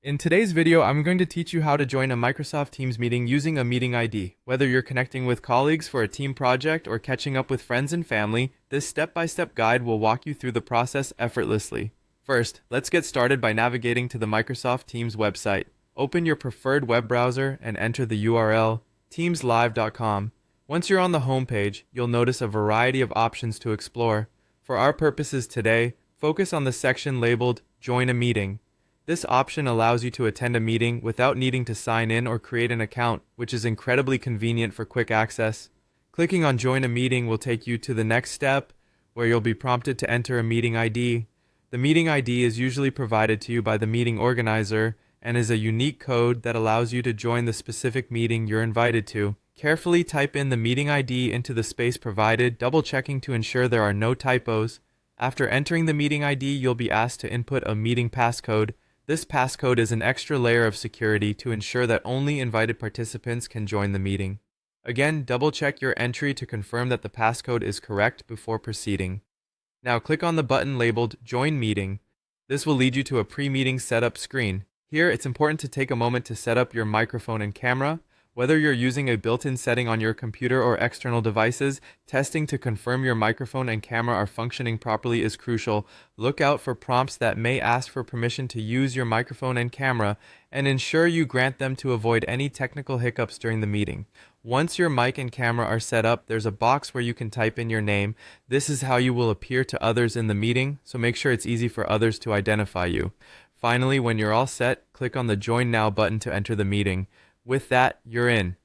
In today's video, I'm going to teach you how to join a Microsoft Teams meeting using a meeting ID. Whether you're connecting with colleagues for a team project or catching up with friends and family, this step-by-step guide will walk you through the process effortlessly. First, let's get started by navigating to the Microsoft Teams website. Open your preferred web browser and enter the URL teamslive.com. Once you're on the home page, you'll notice a variety of options to explore. For our purposes today, focus on the section labeled Join a Meeting. This option allows you to attend a meeting without needing to sign in or create an account, which is incredibly convenient for quick access. Clicking on Join a Meeting will take you to the next step, where you'll be prompted to enter a meeting ID. The meeting ID is usually provided to you by the meeting organizer and is a unique code that allows you to join the specific meeting you're invited to. Carefully type in the meeting ID into the space provided, double-checking to ensure there are no typos. After entering the meeting ID, you'll be asked to input a meeting passcode. This passcode is an extra layer of security to ensure that only invited participants can join the meeting. Again, double-check your entry to confirm that the passcode is correct before proceeding. Now click on the button labeled Join Meeting. This will lead you to a pre-meeting setup screen. Here, it's important to take a moment to set up your microphone and camera. Whether you're using a built-in setting on your computer or external devices, testing to confirm your microphone and camera are functioning properly is crucial. Look out for prompts that may ask for permission to use your microphone and camera, and ensure you grant them to avoid any technical hiccups during the meeting. Once your mic and camera are set up, there's a box where you can type in your name. This is how you will appear to others in the meeting, so make sure it's easy for others to identify you. Finally, when you're all set, click on the Join Now button to enter the meeting. With that, you're in.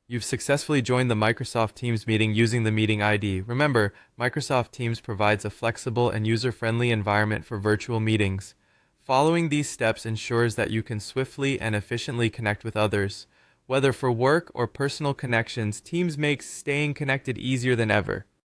You've successfully joined the Microsoft Teams meeting using the meeting ID. Remember, Microsoft Teams provides a flexible and user-friendly environment for virtual meetings. Following these steps ensures that you can swiftly and efficiently connect with others. Whether for work or personal connections, Teams makes staying connected easier than ever.